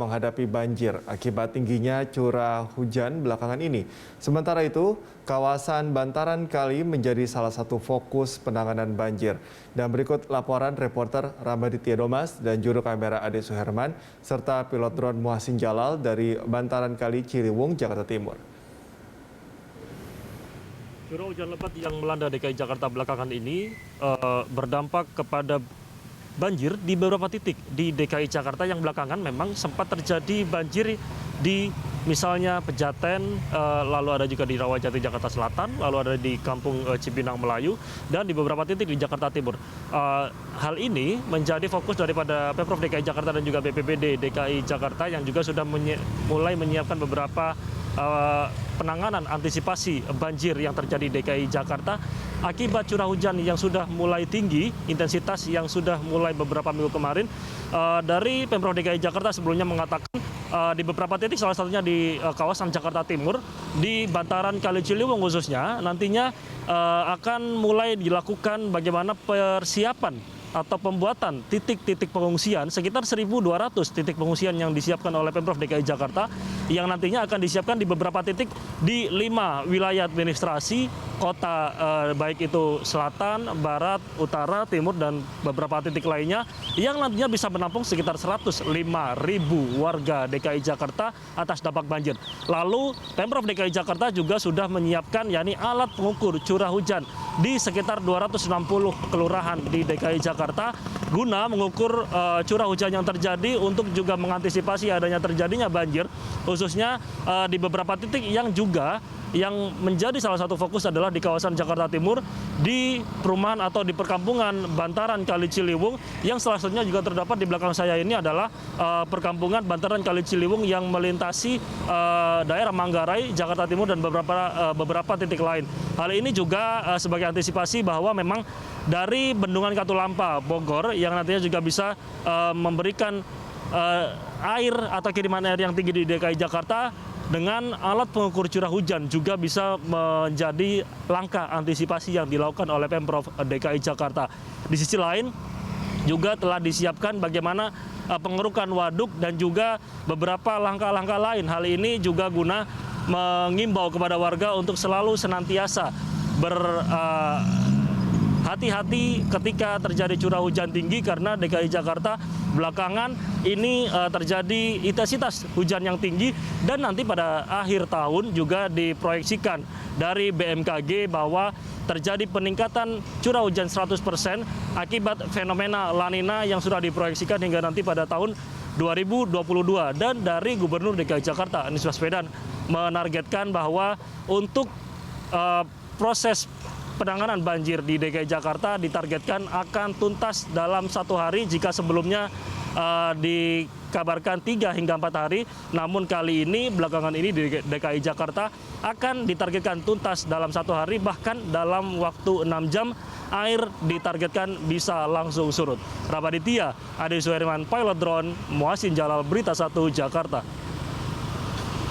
menghadapi banjir akibat tingginya curah hujan belakangan ini. Sementara itu, kawasan bantaran kali menjadi salah satu fokus penanganan banjir. Dan berikut laporan reporter Ramaditya Domas dan juru kamera Ade Suherman serta pilot drone Muhsin Jalal dari bantaran kali Ciliwung, Jakarta Timur. Curah hujan lebat yang melanda DKI Jakarta belakangan ini berdampak kepada banjir di beberapa titik di DKI Jakarta yang belakangan memang sempat terjadi banjir di misalnya Pejaten, lalu ada juga di Rawajati Jakarta Selatan, lalu ada di Kampung Cipinang Melayu, dan di beberapa titik di Jakarta Timur. Hal ini menjadi fokus daripada Pemprov DKI Jakarta dan juga BPBD DKI Jakarta yang juga sudah mulai menyiapkan beberapa penanganan antisipasi banjir yang terjadi di DKI Jakarta akibat curah hujan yang sudah mulai tinggi, intensitas yang sudah mulai beberapa minggu kemarin. Dari Pemprov DKI Jakarta sebelumnya mengatakan di beberapa titik, salah satunya di kawasan Jakarta Timur, di bantaran Kali Ciliwung khususnya, nantinya akan mulai dilakukan bagaimana persiapan atau pembuatan titik-titik pengungsian, sekitar 1.200 titik pengungsian yang disiapkan oleh Pemprov DKI Jakarta, yang nantinya akan disiapkan di beberapa titik di 5 wilayah administrasi kota, baik itu selatan, barat, utara, timur, dan beberapa titik lainnya, yang nantinya bisa menampung sekitar 105.000 warga DKI Jakarta atas dampak banjir. Lalu Pemprov DKI Jakarta juga sudah menyiapkan yakni alat pengukur curah hujan di sekitar 260 kelurahan di DKI Jakarta guna mengukur curah hujan yang terjadi untuk juga mengantisipasi adanya terjadinya banjir, khususnya di beberapa titik yang menjadi salah satu fokus adalah di kawasan Jakarta Timur, di perumahan atau di perkampungan bantaran Kali Ciliwung, yang salah satunya juga terdapat di belakang saya ini adalah perkampungan bantaran Kali Ciliwung yang melintasi daerah Manggarai, Jakarta Timur, dan beberapa titik lain. Hal ini juga sebagai antisipasi bahwa memang dari Bendungan Katulampa, Bogor, yang nantinya juga bisa memberikan air atau kiriman air yang tinggi di DKI Jakarta, dengan alat pengukur curah hujan juga bisa menjadi langkah antisipasi yang dilakukan oleh Pemprov DKI Jakarta. Di sisi lain juga telah disiapkan bagaimana pengerukan waduk dan juga beberapa langkah-langkah lain. Hal ini juga guna mengimbau kepada warga untuk selalu senantiasa hati-hati ketika terjadi curah hujan tinggi, karena DKI Jakarta belakangan ini terjadi intensitas hujan yang tinggi, dan nanti pada akhir tahun juga diproyeksikan dari BMKG bahwa terjadi peningkatan curah hujan 100% akibat fenomena La Nina yang sudah diproyeksikan hingga nanti pada tahun 2022. Dan dari Gubernur DKI Jakarta Anies Baswedan menargetkan bahwa untuk proses penanganan banjir di DKI Jakarta ditargetkan akan tuntas dalam 1 hari, jika sebelumnya dikabarkan 3 hingga 4 hari. Namun kali ini, belakangan ini di DKI Jakarta akan ditargetkan tuntas dalam 1 hari, bahkan dalam waktu 6 jam air ditargetkan bisa langsung surut. Ramaditya, Ade Suherman, pilot drone, Muhsin Jalal, Berita 1, Jakarta.